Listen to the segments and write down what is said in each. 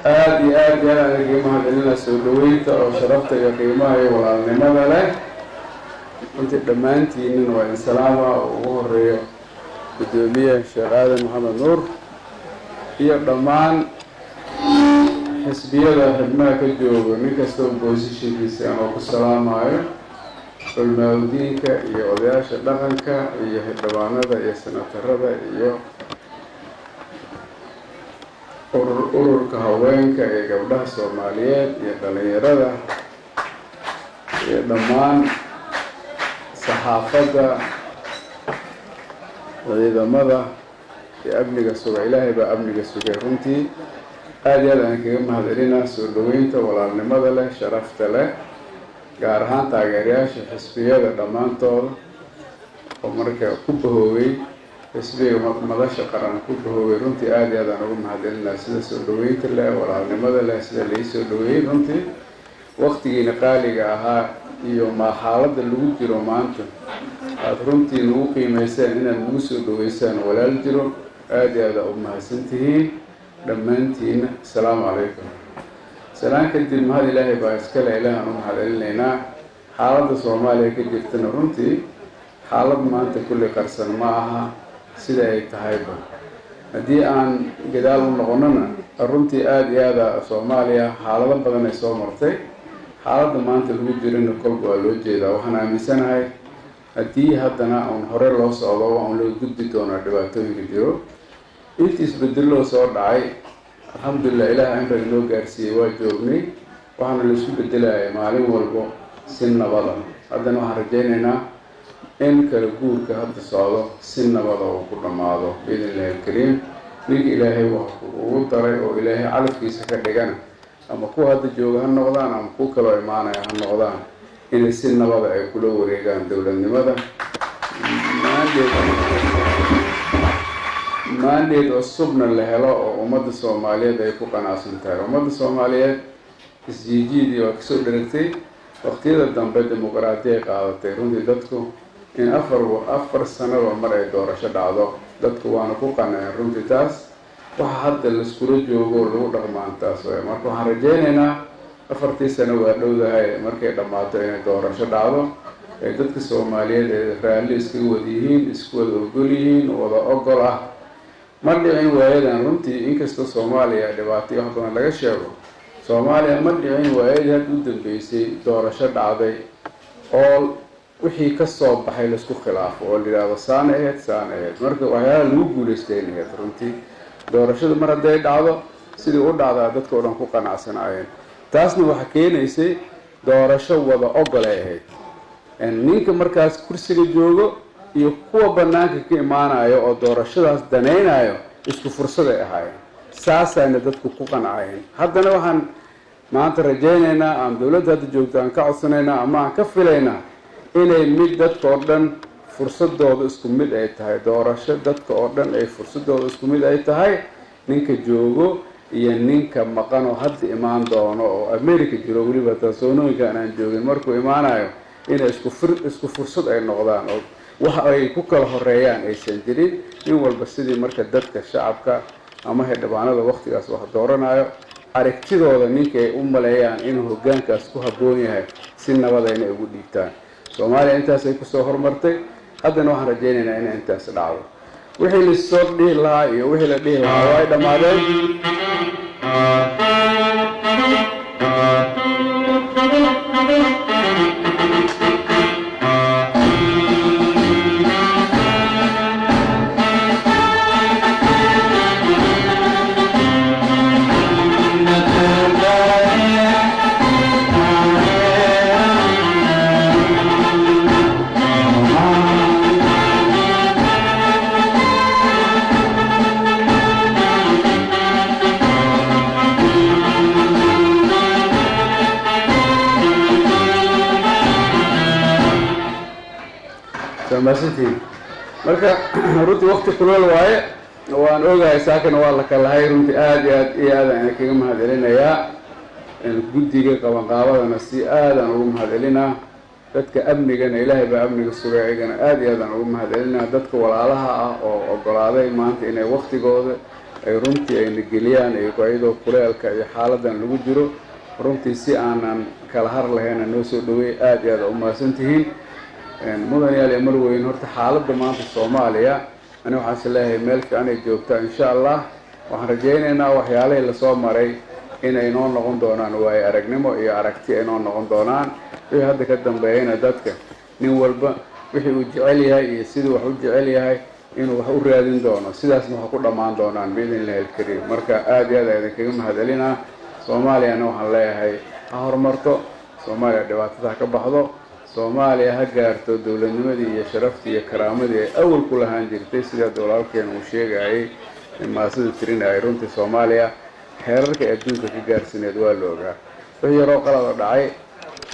aad iyo aad ayaan mahadcelinaa soo dhaweynta oo sharafta iyo qiimaha iyo walaalnimada leh. inta dhammaantiinna waa in salaama ugu horeeyo gudoomiye Sheekh Aadan Maxamed Nuur iyo dhammaan xisbiyada xubnaha ka jooga nin kasta oo boosishiisa aan ku salaamayo culmaadiinka iyo odayaasha dhaqanka iyo xildhibaanada iyo senatarada iyo ururka haweenka ee gabdhaha Soomaaliyeed iyo dhalinyarada iyo dhammaan saxaafadda ciidamada iyo amniga suga. Ilaahay baa amniga sugay runtii aad iyo aad aan kaga mahadcelinaa soo dhaweynta walaalnimada leh, sharafta leh, gaar ahaan taageerayaasha xisbiyada dhammaantooda oo markaa ku bahoobay xisbiga madasha qaran ku bahoobay. runtii aad iyo aad aan ugu mahadcelinaa sida soo dhaweynta leh, walaalnimada leh, sida lai soo dhaweeyey. runtii waqtigiina qaaliga ahaa iyo xaaladda lagu jiro maanta aada runtii nagu qiimayseen inaad nagu soo dhaweysaan walaal jiro. aad iyo aad u mahadsantihiin dhammaantiina. asalaamu calaykum. salaan kadib mahad ilaahay baa iskale, ilaahaan u mahadcelinaynaa. xaaladda Soomaaliya ka jirtana runtii xaalad maanta kulli qarsan ma aha sida ay tahayba. haddii aan gadaal u noqonana runtii aad iyo aada Soomaaliya xaalado badan ay soo martay. xaaladda maanta lagu jirana kolba waa loo jeedaa. waxaan aaminsanahay haddii haddana aan hore loo socdo waan loo gudbi doonaa dhibaatooyinka jiro. intii isbedeloo soo dhacay alxamdulilah, ilaah amriga inoo gaarsiiyey waa joognay. waxaana la isku bedelaya maalin walbo si nabada. haddana waxaan rajaynaynaa in kala guurka hadda socdo si nabada uu ku dhammaado biidn illahi alkariim. ninka ilaahay wax ugu daray oo ilaahay calafkiisa ka dhigana ama kuwa hadda jooga ha noqdaan ama kuwa kaloo imaanaya ha noqdaan inay si nabada ay kula wareegaan dowladnimada. maandeed oo subna la helo oo ummadda Soomaaliyeed ay ku qanacsan tahay. ummadda Soomaaliyeed isjiijiidii waa kasoo dheragtay. waqtiyada dambe dimuqraadiya qaadatay. runtii dadku in afar sanaba mar ay doorasho dhacdo dadku waana ku qanaceen. runtii taas waxa hadda laiskula joogo lagu dhaqmaantaas way. marka waxaan rajaynaynaa 4 sano waa dhowdahay markay dhammaato inay doorasho dhacdo ee dadka Soomaaliyeed ee raalli iskaga wada yihiin, isku wada ogol yihiin, wada ogol ah. ma dhicin waayadan runtii inkastoo Soomaaliya dhibaato wax badan laga sheego. Soomaaliya ma dhicin waayadii hadda u dambeysay doorasho dhacday oo wixii ka soo baxay la isku khilaafo oo la yiraahdo saan ahayd. marka waxyaalaha lagu guuleystaynayd runtii doorashada mar hadday dhacdo sidii u dhacdaa dadka oo dhan ku qanacsanaayeen. taasna waxa keenaysay doorasho wada ogol ay ahayd. ninka markaas kursiga joogo iyo kuwa banaanka ka imaanayo oo doorashadaas danaynayo isku fursad ay ahaayeen. saasayna dadku ku qancayeen. haddana waxaan maanta rajaynaynaa aan dowladda hadda joogto aan ka codsanaynaa ama aan ka filaynaa inay mid dadka oo dhan fursadooda isku mid ay tahay. doorasho dadka oo dhan ay fursadooda isku mid ay tahay. ninka joogo iyo ninka maqan oo hadda imaan doono oo America jiro weliba taasoonoyinka aan joogin markuu imaanayo inay isku fursad ay noqdaan oo waxa ay ku kala horeeyaan aysan jirin. in walba sidii marka dadka shacabka ama xildhibaanada waqtigaas wax dooranayo aragtidooda ninka ay u maleeyaan inuu hoggaankaas ku habboon yahay si nabada inay ugu dhiibtaan. Soomaaliya intaas ay kusoo hormartay. haddana waxaan rajaynaynaa inay intaas dhacdo. wixii la soo dhihi lahaa iyo wixii la dhihi lahaa way dhammaadeen. marka runtii waqti kulul waaye waan ogahay saakana waa la kalahay. runtii aad iyo aad aan kaga mahadcelinayaa guddiga qabanqaabadana si aad aan ugu mahadcelinaa. dadka amnigana ilaahay baa amniga sugay ayagana aad iyo aad aan ugu mahadcelinaa. dadka walaalaha ah oo ogolaaday maanta inay waqtigooda ay runtii ayna geliyaan iyadoo kuleelka iyo xaaladan lagu jiro runtii si aanan kala har lahayn noo soo dhaweey aad iyo aad u mahadsantihiin mudanayaal iyo marweyn horta xaaladda maanta Soomaaliya aniga waxaan isleeyahay meel fiican ay joogtaa insha Allah waxaan rajaynaynaa waxyaalihii la soo maray inay noo noqon doonaan waay aragnimo iyo aragti ay noo noqon doonaan wixii hadda ka dambeeyana dadka nin walba wixii uu jecel yahay iyo sidii wax u jecel yahay inuu wax u raadin doono sidaasna waxa ku dhamaan doonaan biidnillahi alkariim marka aad iyo aad ayaan kaga mahadcelinaa Soomaaliyana waxaan leeyahay ha horumarto Soomaaliya dhibaatada ka baxdo Soomaaliya ha gaarto dawladnimadii iyo sharaftii iyo karaamadii ay awal ku lahaan jirtay sida walaalkeen uu sheegay maasada tirinay runtii Soomaaliya heerarka adduunka ka gaarsineed waa la ogaa wixii yaroo qalad dhacay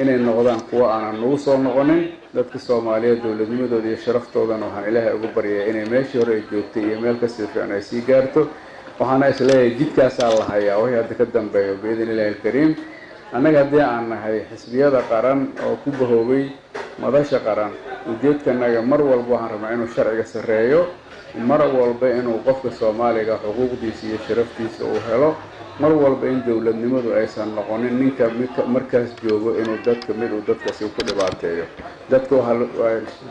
inay noqdaan kuwa aanan nagu soo noqonin dadka Soomaaliyeed dawladnimadooda iyo sharaftoodan waxaan Ilaahay ugu baryaa inay meeshii hore ay joogtay iyo meel ka sii fiican ay sii gaarto waxaana isleeyahay jidkaas la hayaa wixii hadda ka dambeeyo biidnillahi alkariim annaga haddii aan nahay xisbiyada qaran oo ku bahoobay madasha qaran ujeedkanaga mar walba waxaan rabnaa inuu sharciga sareeyo mar walba inuu qofka Soomaaliga xuquuqdiisa iyo sharaftiisa uu helo mar walba in dawladnimadu aysan noqonin ninka markaas joogo inuu dadka mid uu dadkaasi ku dhibaateeyo dadka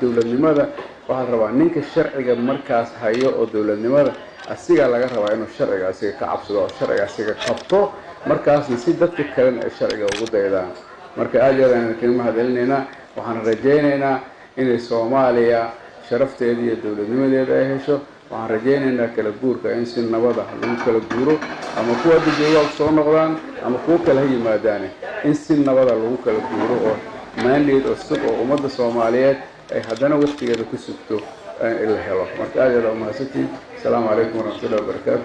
dawladnimada waxa la rabaa ninka sharciga markaas hayo oo dawladnimada asiga laga rabaa inuu sharciga asiga ka cabsado sharciga asiga qabto markaasna si dadka kale ay sharciga ugu daydaan marka aad iyo aad ayaan kaga mahadcelinaynaa waxaan rajaynaynaa inay Soomaaliya sharafteeda iyo dawladnimadeeda ay hesho waxaan rajaynaynaa kala guurka in si nabad ah lagu kala guuro ama kuwa dadweynaha soo noqdaan ama kuwa kala yimaadaan in si nabad ah lagu kala guuro oo maandeed oo sug oo ummadda Soomaaliyeed ay haddana waqtigeeda ku sugto in la helo marka aad iyo aad u mahadsantihiin. Assalaamu calaykum warahmatullahi wabarakaatuh.